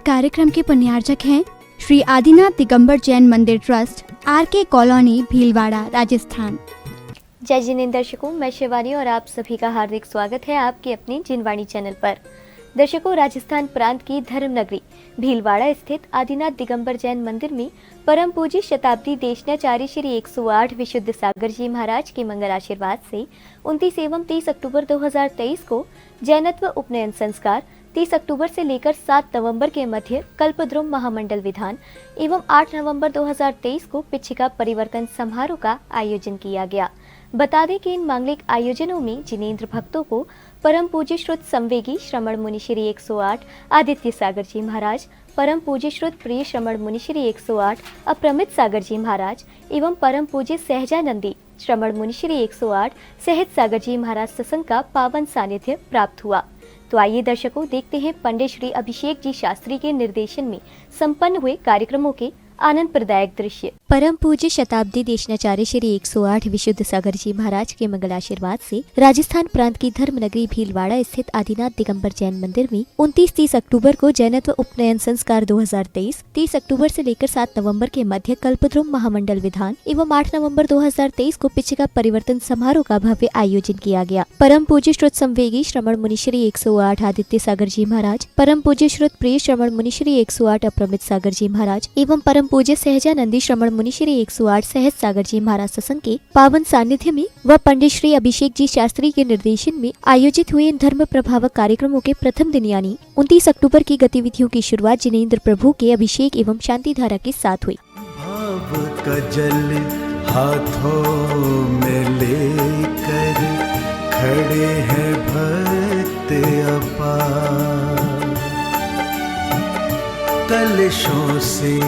कार्यक्रम के पुण्यार्चक हैं Shri Adinath Digambar Jain Mandir trust, RK colony, Bhilwara, Rajasthan. जय जिनेंद्र दर्शकों, मैं शिवानी और आप सभी का हार्दिक स्वागत है आपके अपने जिनवाणी चैनल पर। दर्शकों, राजस्थान प्रांत की धर्म नगरी भीलवाड़ा स्थित आदिनाथ दिगंबर जैन मंदिर में परम पूज्य शताब्दी देशनाचार्य श्री 108 विशुद्ध सागर जी महाराज के मंगल आशीर्वाद से 29 एवं 30 अक्टूबर 2023 को जैनत्व उपनयन संस्कार, 30 अक्टूबर से लेकर 7 नवंबर के मध्य कल्पद्रुम महामंडल विधान एवं 8 नवंबर 2023 को पिछिका परिवर्तन समारोह का आयोजन किया गया। बता दें कि इन मांगलिक आयोजनों में जिनेंद्र भक्तों को परम पूज्य श्रुत संवेगी श्रमण मुनि श्री 108 आदित्य सागर जी महाराज, परम पूज्य श्रुत प्रिय श्रमण मुनि श्री 108 अप्रमित सागर जी महाराज एवं परम पूज्य सहजानंदी श्रमण मुनि श्री 108 सहज सागर जी महाराज सत्संग का पावन सानिध्य प्राप्त हुआ। तो आइए दर्शकों, देखते हैं पंडित श्री अभिषेक जी शास्त्री के निर्देशन में संपन्न हुए कार्यक्रमों के आनंद प्रदायक दृश्य। परम पूज्य शताब्दी देशनाचार्य श्री 108 विशुद्ध सागर जी महाराज के मंगलाशीर्वाद से राजस्थान प्रांत की धर्म नगरी भीलवाड़ा स्थित आदिनाथ दिगंबर जैन मंदिर में 29-30 अक्टूबर को जैनत्व उपनयन संस्कार 2023, 30 अक्टूबर से लेकर 7 नवंबर के मध्य कल्पद्रुम महामंडल विधान एवं 8 नवंबर 2023 को पिछिका परिवर्तन समारोह का भव्य आयोजन किया गया। परम पूज्य श्रुत संवेगी श्रमण मुनि श्री 108 आदित्य सागर जी महाराज, परम पूज्य श्रुत प्रिय श्रमण मुनि श्री 108 अप्रमित सागर जी महाराज एवं परम पूज्य सहजानंदी श्रमण मुनि श्री 108 सहज सागर जी महाराज सत्संग के पावन सानिध्य में व पंडित श्री अभिषेक जी शास्त्री के निर्देशन में आयोजित हुए इन धर्म प्रभावक कार्यक्रमों के प्रथम दिन यानी 29 अक्टूबर की गतिविधियों की शुरुआत जिनेंद्र प्रभु के अभिषेक एवं शांति धारा के साथ हुई। भाव का जल हाथों में लेकर खड़े हैं भक्त अपार, कलशों से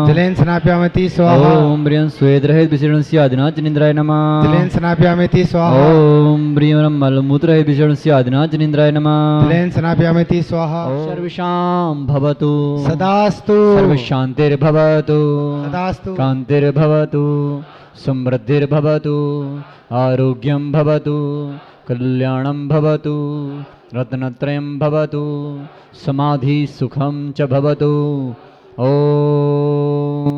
जलेन स्नाप्यामति स्वाहा। ओम ब्रियं स्वेदरहित विशीर्णस्य आदिनाथ जिनेन्द्राय नमः। जलेन स्नाप्यामति स्वाहा। ओम ब्रियं मलमूत्ररहित विशीर्णस्य आदिनाथ जिनेन्द्राय नमः। जलेन स्नाप्यामति स्वाहा। सर्वेषां भवतु सदास्तु। सर्वशान्तिर्भवतु सदास्तु। कान्तिर्भवतु, समृद्धिर्भवतु, आरोग्यं भवतु, कल्याणं भवतु, रत्नत्रयं भवतु, समाधि सुखम च भवतु। ओम।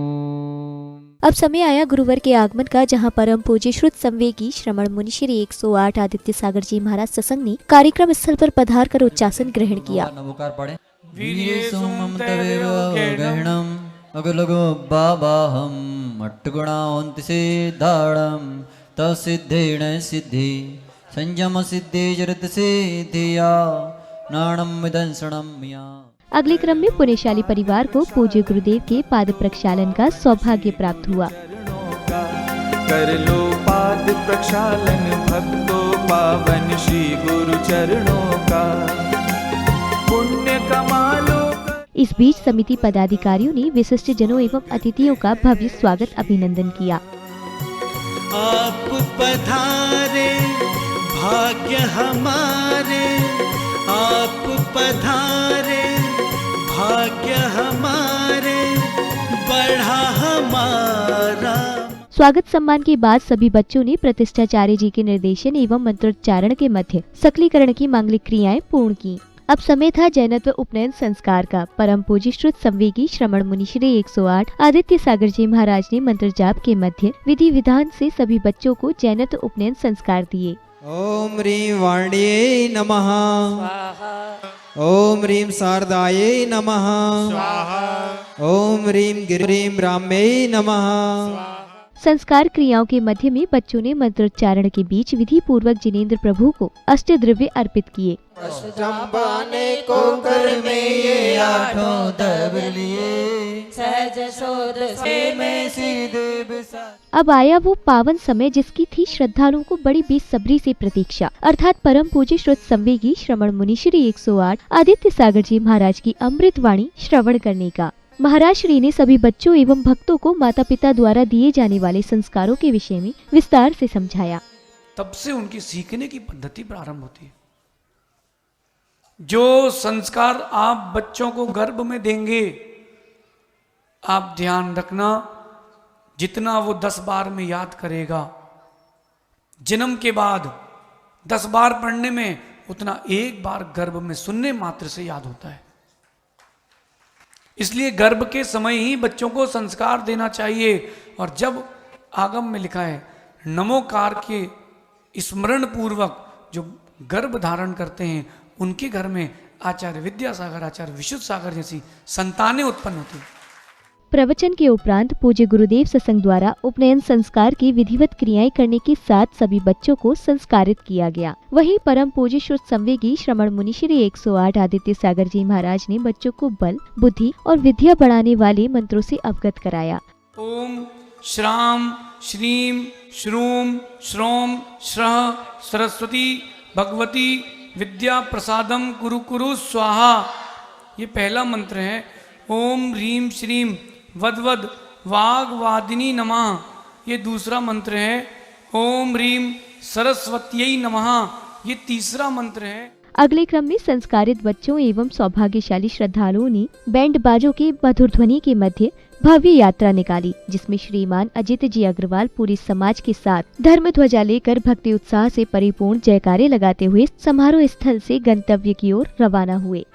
अब समय आया गुरुवर के आगमन का, जहां परम पूज्य श्रुत संवेगी श्रमण मुनि श्री 108 आदित्य सागर जी महाराज सत्संग ने कार्यक्रम स्थल पर पधार कर उच्चासन ग्रहण किया। नमोकार पढ़े। वीर्येषुं तवेव गहनम् अगलगो बाबाहम् अट्टगुणावन्ति सिद्धाणम् तसिद्धेन सिद्धि संयम सिद्धि जरत सिद्धिया नाणम विदंसणम या। अगले क्रम में पुण्यशाली परिवार को पूज्य गुरुदेव के पाद प्रक्षालन का सौभाग्य प्राप्त हुआ। कर लो पाद प्रक्षालन भक्तों पावन श्री गुरु चरणों का, पुण्य कमा लो। इस बीच समिति पदाधिकारियों ने विशिष्ट जनों एवं अतिथियों का भव्य स्वागत अभिनंदन किया। आप पधारे भाग्य हमारे, आप पधारे भाग्य हमारे, बढ़ा हमारा। स्वागत सम्मान के बाद सभी बच्चों ने प्रतिष्ठाचार्य जी के निर्देशन एवं मंत्रोच्चारण के मध्य सकलीकरण की मांगलिक क्रियाएं पूर्ण की। अब समय था जैनत्व उपनयन संस्कार का। परम पूज्य श्रुत संवेगी श्रमण मुनि श्री 108 आदित्य सागर जी महाराज ने मंत्र जाप के मध्य विधि विधान से सभी बच्चों को जैनत्व उपनयन संस्कार दिए। ओम ह्रीं वाण्ये नमः स्वाहा। ओम ह्रीं शारदाये नमः स्वाहा। ओम ह्रीं गिरिं ब्राह्म्ये नमः। संस्कार क्रियाओं के मध्य में बच्चों ने मंत्रोच्चारण के बीच विधि पूर्वक जिनेंद्र प्रभु को अष्ट द्रव्य अर्पित किए। चंपाने को कर में ये आठों द्रव्य लिए, सहज शोध से मैं सीधे बिसा। अब आया वो पावन समय जिसकी थी श्रद्धालुओं को बड़ी बेसब्री से प्रतीक्षा, अर्थात परम पूज्य श्रुत संवेगी श्रमण मुनि श्री 108 आदित्य सागर जी महाराज की अमृत वाणी श्रवण करने का। महाराज श्री ने सभी बच्चों एवं भक्तों को माता पिता द्वारा दिए जाने वाले संस्कारों के विषय में विस्तार से समझाया। तब से उनकी सीखने की पद्धति प्रारंभ होती है। जो संस्कार आप बच्चों को गर्भ में देंगे, आप ध्यान रखना, जितना वो 10 बार में याद करेगा, जन्म के बाद 10 बार पढ़ने में उतना एक बार गर्भ में सुनने मात्र से याद होता है। इसलिए गर्भ के समय ही बच्चों को संस्कार देना चाहिए। और जब आगम में लिखा है नमोकार के स्मरण पूर्वक जो गर्भ धारण करते हैं उनके घर में आचार्य विद्यासागर, आचार्य विशुद्ध सागर जैसी संतानें उत्पन्न होती हैं। प्रवचन के उपरांत पूज्य गुरुदेव सत्संग द्वारा उपनयन संस्कार की विधिवत क्रियाएं करने के साथ सभी बच्चों को संस्कारित किया गया। वहीं परम पूज्य शुद्ध संवेगी श्रमण मुनि श्री 108 आदित्य सागर जी महाराज ने बच्चों को बल, बुद्धि और विद्या बढ़ाने वाले मंत्रों से अवगत कराया। ओम श्राम श्रीम श्रूम श्रोम श्रः सरस्वती भगवती विद्या प्रसादम कुरु कुरु स्वाहा, ये पहला मंत्र है। ओम ह्रीम श्रीम वदवद वाग वादिनी नमः, ये दूसरा मंत्र है। ओम ह्रीम सरस्वत्यै नमः, ये तीसरा मंत्र है। अगले क्रम में संस्कारित बच्चों एवं सौभाग्यशाली श्रद्धालुओं ने बैंड बाजों के मधुर ध्वनि के मध्य भव्य यात्रा निकाली, जिसमें श्रीमान अजित जी अग्रवाल पूरी समाज के साथ धर्म ध्वजा लेकर भक्ति उत्साह से परिपूर्ण जयकारे लगाते हुए समारोह स्थल से गंतव्य की ओर रवाना हुए।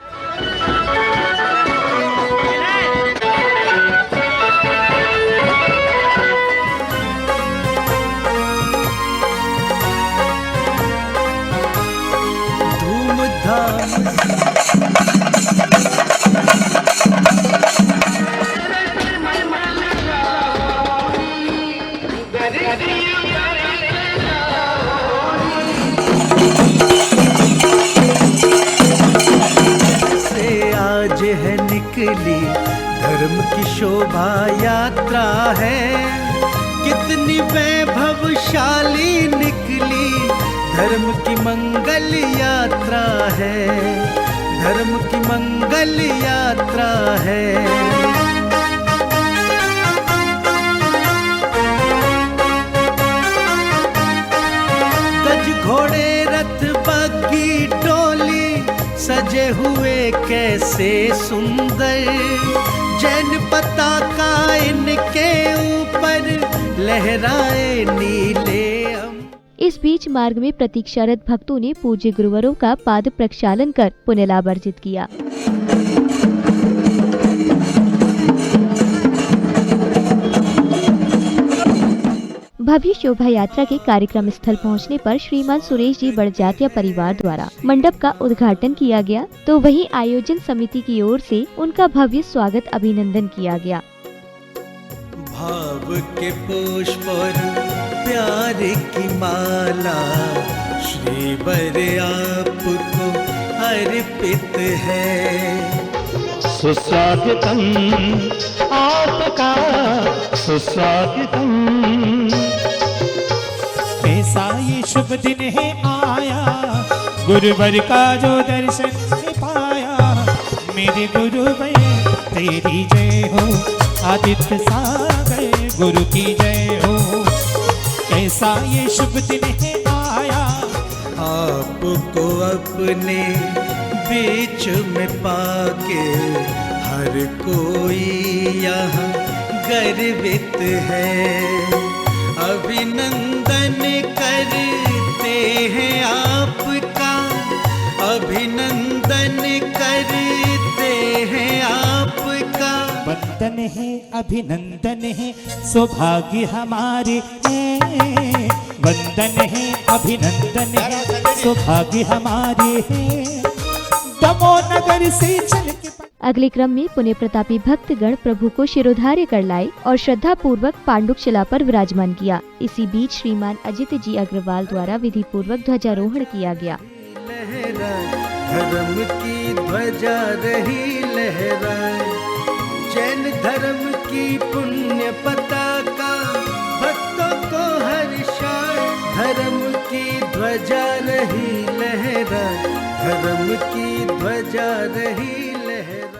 आज है निकली धर्म की शोभा यात्रा है, कितनी वैभवशाली निकली धर्म की मंगल यात्रा है, धर्म की मंगल यात्रा है। गज घोड़े रथ बग्गी टोली सजे हुए कैसे सुंदर, जैन पताका इनके ऊपर लहराए नीले। इस बीच मार्ग में प्रतीक्षारत भक्तों ने पूज्य गुरुवरों का पाद प्रक्षालन कर पुण्य लाभ अर्जित किया। भव्य शोभा यात्रा के कार्यक्रम स्थल पहुंचने पर श्रीमान सुरेश जी बड़जात्या परिवार द्वारा मंडप का उद्घाटन किया गया, तो वहीं आयोजन समिति की ओर से उनका भव्य स्वागत अभिनंदन किया गया। भाव के पुष्प और प्यार की माला श्रीवर आपको अर्पित है। सुस्वागतम आपका सुस्वागतम। ऐसा ये शुभ दिन है आया, गुरुवर का जो दर्शन पाया। मेरे गुरुवर तेरी जय हो, आदित्य सागर गुरु की जय हो। ऐसा ये शुभ दिन है आया, आपको अपने बीच में पाके हर कोई यहाँ गर्वित है। अभिनंदन करते हैं आपका, अभिनंदन करते हैं आपका। वंदन है अभिनंदन है सौभाग्य हमारे, वंदन है अभिनंदन है सौभाग्य हमारे। दमो नगर से चल के अगले क्रम में पुण्य प्रतापी भक्तगण प्रभु को शिरोधार्य कर लाए और श्रद्धा पूर्वक पांडुक शिला पर विराजमान किया। इसी बीच श्रीमान अजित जी अग्रवाल द्वारा विधि पूर्वक ध्वजारोहण किया गया। लहरा धर्म की ध्वजा रही लहराए, जैन धर्म की पुण्य पताका भक्तों को हर्षाए। धर्म की ध्वजा रही लहराए, धर्म की ध्वजा रही लहराए।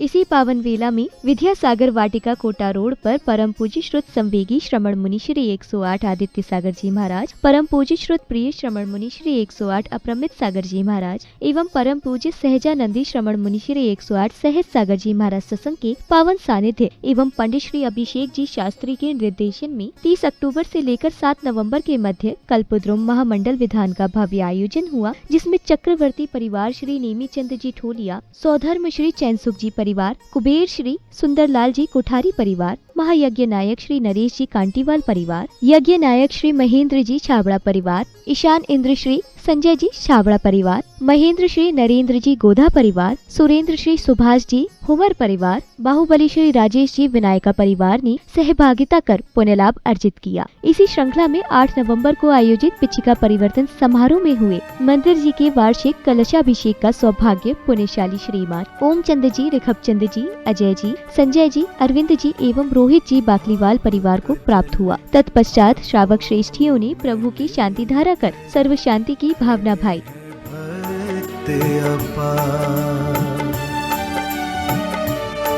इसी पावन वेला में विद्यासागर वाटिका कोटा रोड पर परम पूज्य श्रुत संवेगी श्रमण मुनि श्री 108 आदित्य सागर जी महाराज, परम पूज्य श्रुत प्रिय श्रमण मुनि श्री 108 अपरमित सागर जी महाराज एवं परम पूज्य सहजानंदी श्रमण मुनि श्री 108 सहज सागर जी महाराज सत्संग के पावन सानिध्य एवं पंडित श्री अभिषेक जी शास्त्री के निर्देशन में 30 अक्टूबर से लेकर 7 नवंबर के मध्य कल्पद्रुम महामंडल विधान का भव्य आयोजन हुआ, जिसमें चक्रवर्ती परिवार श्री नेमीचंद जी ठोलिया, सौधर्म श्री चैनसुख जी परिवार, कुबेर श्री सुंदरलाल जी कोठारी परिवार, महायज्ञ नायक श्री नरेश जी कांटीवाल परिवार, यज्ञ नायक श्री महेंद्र जी छाबड़ा परिवार, ईशान इंद्र श्री संजय जी छाबड़ा परिवार, महेंद्र श्री नरेंद्र जी गोधा परिवार, सुरेंद्र श्री सुभाष जी हुमर परिवार, बाहुबली श्री राजेश जी विनायका परिवार ने सहभागिता कर पुण्य लाभ अर्जित किया। इसी श्रृंखला में 8 नवंबर को आयोजित पिछिका परिवर्तन समारोह में हुए मंदिर जी के वार्षिक कलशाभिषेक का सौभाग्य पुण्यशाली श्रीमान ओमचंद जी, ऋखबचंद जी, अजय जी, संजय जी, अरविंद जी एवं रोहित जी बाकलीवाल परिवार को प्राप्त हुआ। तत्पश्चात श्रावक श्रेष्ठियों ने प्रभु की शांति धारा कर सर्व शांति की भावना भाई।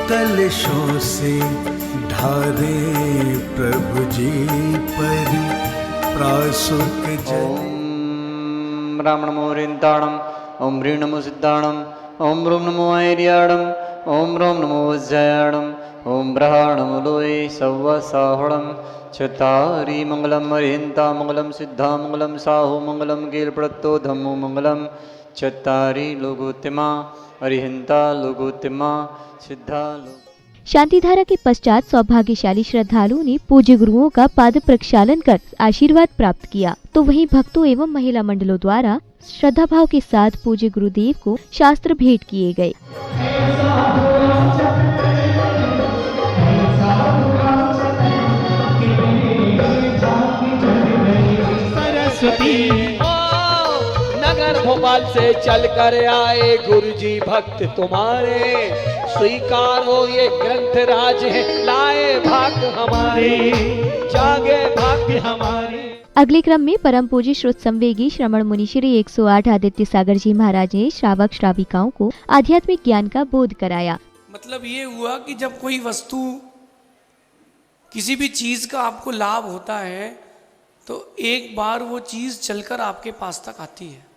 कलशों से ढारे प्रभु जी पर प्रासुक जल। राम नमो रिंताणम, ओम ह्रीं नमो सिद्धाणम, ओम रूम नमो ऐर्याणम, ओम रोम नमो वज्रयाणम, ओम ब्रहाणम लोये सव्व साहणम चतारी मंगलम अरिहंता मंगलम सिद्धा मंगलम साहु मंगलम गेल प्रत्तो धम्मो मंगलम चतारी लोगोत्तमा अरिहंता लोगोत्तमा सिद्धा लोग। शांति धारा के पश्चात सौभाग्यशाली श्रद्धालुओं ने पूज्य गुरुओं का पाद प्रक्षालन कर आशीर्वाद प्राप्त किया, तो वहीं भक्तों एवं महिला मंडलों द्वारा श्रद्धा भाव के साथ पूज्य गुरुदेव को शास्त्र भेंट किए गए। नगर भोपाल से चल कर आए गुरुजी भक्त तुम्हारे, स्वीकारो ये ग्रंथ राज है, लाए भाग्य हमारे, जागे भाग्य हमारे। अगले क्रम में परम पूज्य श्रुत संवेगी श्रमण मुनि श्री 108 आदित्य सागर जी महाराज ने श्रावक श्राविकाओं को आध्यात्मिक ज्ञान का बोध कराया। मतलब ये हुआ कि जब कोई वस्तु, किसी भी चीज का आपको लाभ होता है तो एक बार वो चीज चलकर आपके पास तक आती है,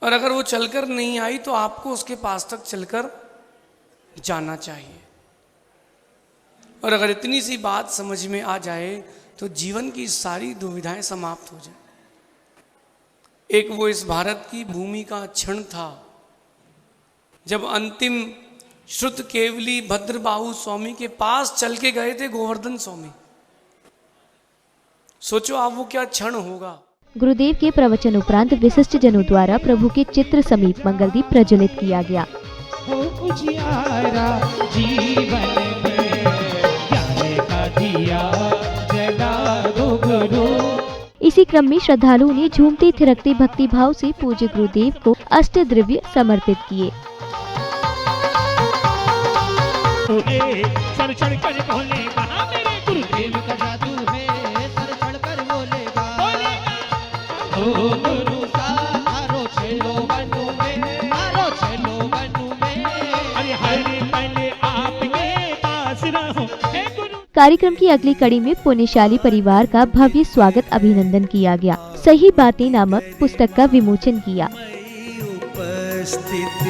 और अगर वो चलकर नहीं आई तो आपको उसके पास तक चलकर जाना चाहिए। और अगर इतनी सी बात समझ में आ जाए तो जीवन की सारी दुविधाएं समाप्त हो जाए। एक वो इस भारत की भूमि का क्षण था जब अंतिम श्रुत केवली भद्रबाहु स्वामी के पास चल के गए थे गोवर्धन स्वामी। सोचो आप वो क्या क्षण होगा। गुरुदेव के प्रवचन उपरांत विशिष्ट जनों द्वारा प्रभु के चित्र समीप मंगलदीप प्रज्वलित किया गया। जीवन में ज्ञान का दिया जला दो गुरु। इसी क्रम में श्रद्धालुओं ने झूमते थिरकते भक्ति भाव से पूज्य गुरुदेव को अष्ट द्रव्य समर्पित किए। सर चढ़ कर बोले कहा मेरे गुरुदेव का जादू है, सर चढ़ कर बोले ओ गुरु सारो चलो बनू में, मारो चलो बनू में, अरे हर पल आपके पास रहो हे गुरु। कार्यक्रम की अगली कड़ी में पुण्यशाली परिवार का भव्य स्वागत अभिनंदन किया गया। सही बातें नामक पुस्तक का विमोचन किया। उपस्थित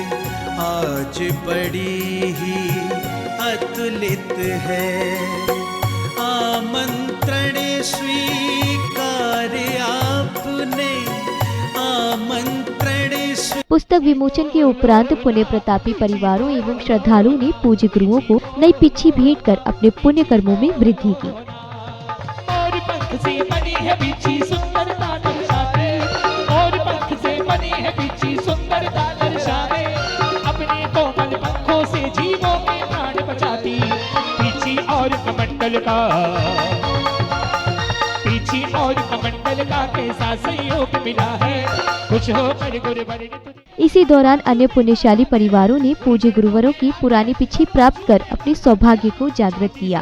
आज बड़ी ही अतुलित है, आमंत्रण स्वीकार आपने, आमंत्रण। पुस्तक विमोचन के उपरांत पुण्य प्रतापी परिवारों एवं श्रद्धालुओं ने पूज्य गुरुओं को नई पिच्छी भेंट कर अपने पुण्य कर्मों में वृद्धि की। और पंख से बनी है पिच्छी सुंदरता दर्शावे, और पंख से बनी है पिच्छी सुंदरता दर्शावे, अपने कोमल पंखों से जीवों के प्राण बचाती पिच्छी और कमंडल का, पिच्छी और कमंडल का कैसा संयोग मिला है, कुछ हो कर गुरुवर ने तुझे। इसी दौरान अन्य पुण्यशाली परिवारों ने पूज्य गुरुवरों की पुरानी पिछी प्राप्त कर अपने सौभाग्य को जागृत किया।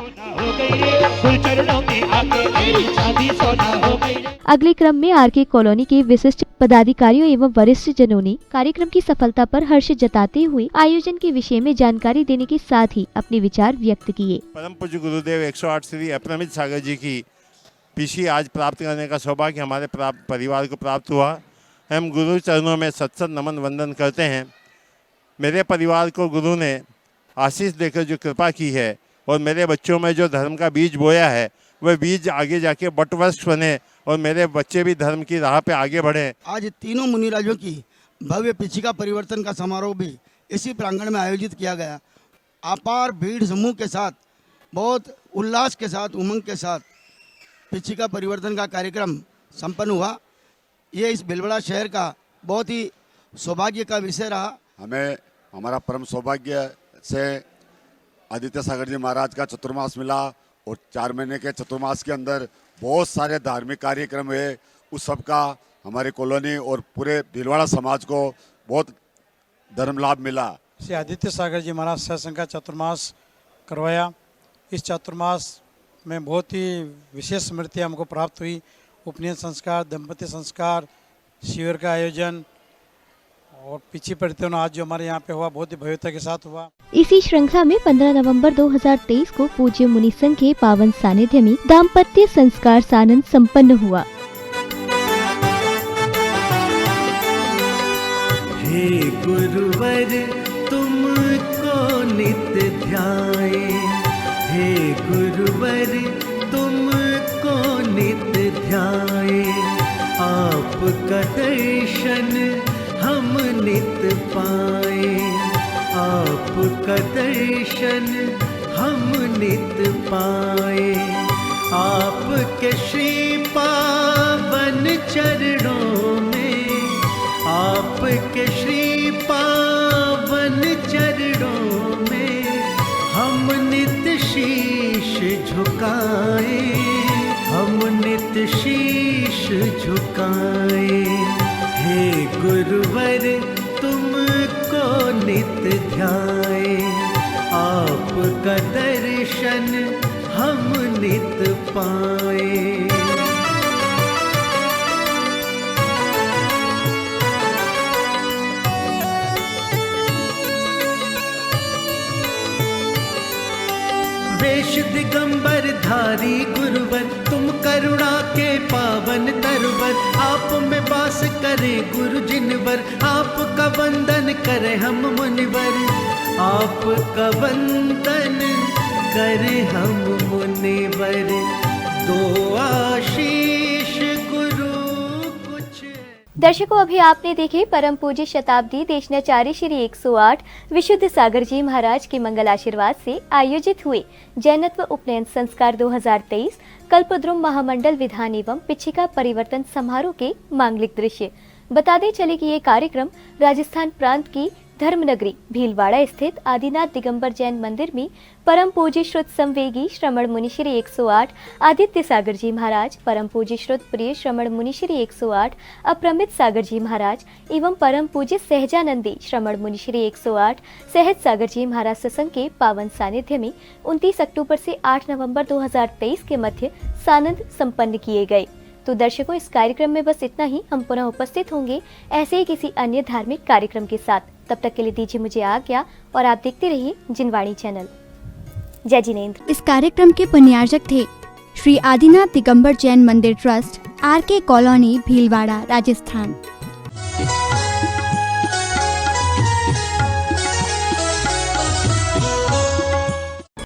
अगले क्रम में आरके कॉलोनी के विशिष्ट पदाधिकारियों एवं वरिष्ठ जनों ने कार्यक्रम की सफलता पर हर्ष जताते हुए आयोजन के विषय में जानकारी देने के साथ ही अपने विचार व्यक्त किए। परम पूज्य गुरुदेव 108 श्री अपरमित सागर जी की पीछी आज प्राप्त करने का सौभाग्य हमारे परिवार को प्राप्त हुआ। हम गुरु चरणों में सत नमन वंदन करते हैं। मेरे परिवार को गुरु ने आशीष देकर जो कृपा की है और मेरे बच्चों में जो धर्म का बीज बोया है वह बीज आगे जाके बटवृक्ष बने और मेरे बच्चे भी धर्म की राह पे आगे बढ़े। आज तीनों मुनिराजों की भव्य पिछिका परिवर्तन का समारोह भी इसी प्रांगण में आयोजित किया गया। अपार भीड़ समूह के साथ, बहुत उल्लास के साथ, उमंग के साथ पिछिका परिवर्तन का कार्यक्रम संपन्न हुआ। ये इस भीलवाड़ा शहर का बहुत ही सौभाग्य का विषय रहा। हमें हमारा परम सौभाग्य से आदित्य सागर जी महाराज का चतुर्मास मिला और 4 महीने के चतुर्मास के अंदर बहुत सारे धार्मिक कार्यक्रम हुए। उस सब का हमारे कॉलोनी और पूरे भीलवाड़ा समाज को बहुत धर्म लाभ मिला। श्री आदित्य सागर जी महाराज सत्संग का चतुर्मास करवाया। इस चतुर्मास में बहुत ही विशेष स्मृतियाँ हमको प्राप्त हुई। उपनयन संस्कार, दंपति संस्कार, शिविर का आयोजन और पिछी परिवर्तन आज जो हमारे यहाँ पे हुआ बहुत ही भव्यता के साथ हुआ। इसी श्रृंखला में 15 नवंबर 2023 को पूज्य मुनि संघ के पावन सानिध्य में दाम्पत्य संस्कार सानंद संपन्न हुआ। हे गुरुवर तुमको नित्य ध्याए, हे गुरुवर तुमको नित्य ध्याए, आपका दर्शन हम नित पाए, आपका दर्शन हम नित पाए, आपके श्री पावन चरणों में, आपके श्री पावन चरणों में हम नित शीश झुकाए, हम नित शीश झुकाए। हे गुरुवर तुमको नित्य ध्याए, आपका दर्शन हम नित पाए। वेश दिगंबर धारी गुरुवर तुम करुणा के पावन तरवर, आप में वास करे गुरु जिनवर, आपका वंदन करे हम मुनिवर, आपका वंदन करे हम मुनिवर। दो आशीष गुरु कुछ। दर्शकों, अभी आपने देखे परम पूज्य शताब्दी देशनाचार्य श्री 108 विशुद्ध सागर जी महाराज के मंगल आशीर्वाद से आयोजित हुए जैनत्व उपनयन संस्कार 2023 कल्पद्रुम महामंडल विधान एवं पिछिका परिवर्तन समारोह के मांगलिक दृश्य। बताते चले कि ये कार्यक्रम राजस्थान प्रांत की धर्मनगरी भीलवाड़ा स्थित आदिनाथ दिगंबर जैन मंदिर में परम पूज्य श्रुत संवेगी श्रमण मुनि श्री 108 आदित्य सागर जी महाराज, परम पूज्य श्रुत प्रिय श्रमण मुनि श्री 108 अप्रमित सागर जी महाराज एवं परम पूज्य सहजानंदी श्रमण मुनि श्री 108 सहज सागर जी महाराज सत्संग के पावन सानिध्य में 29 अक्टूबर से 8 नवंबर 2023 के मध्य सानंद संपन्न किए गए। तो दर्शकों, इस कार्यक्रम में बस इतना ही। हम पुनः उपस्थित होंगे ऐसे ही किसी अन्य धार्मिक कार्यक्रम के साथ। तब तक के लिए दीजिए मुझे आज्ञा और आप देखते रहिए जिनवाणी चैनल। जय जिनेंद्र। इस कार्यक्रम के पुण्यार्जक थे Shri Adinath Digambar Jain Mandir trust, RK colony, Bhilwara, Rajasthan.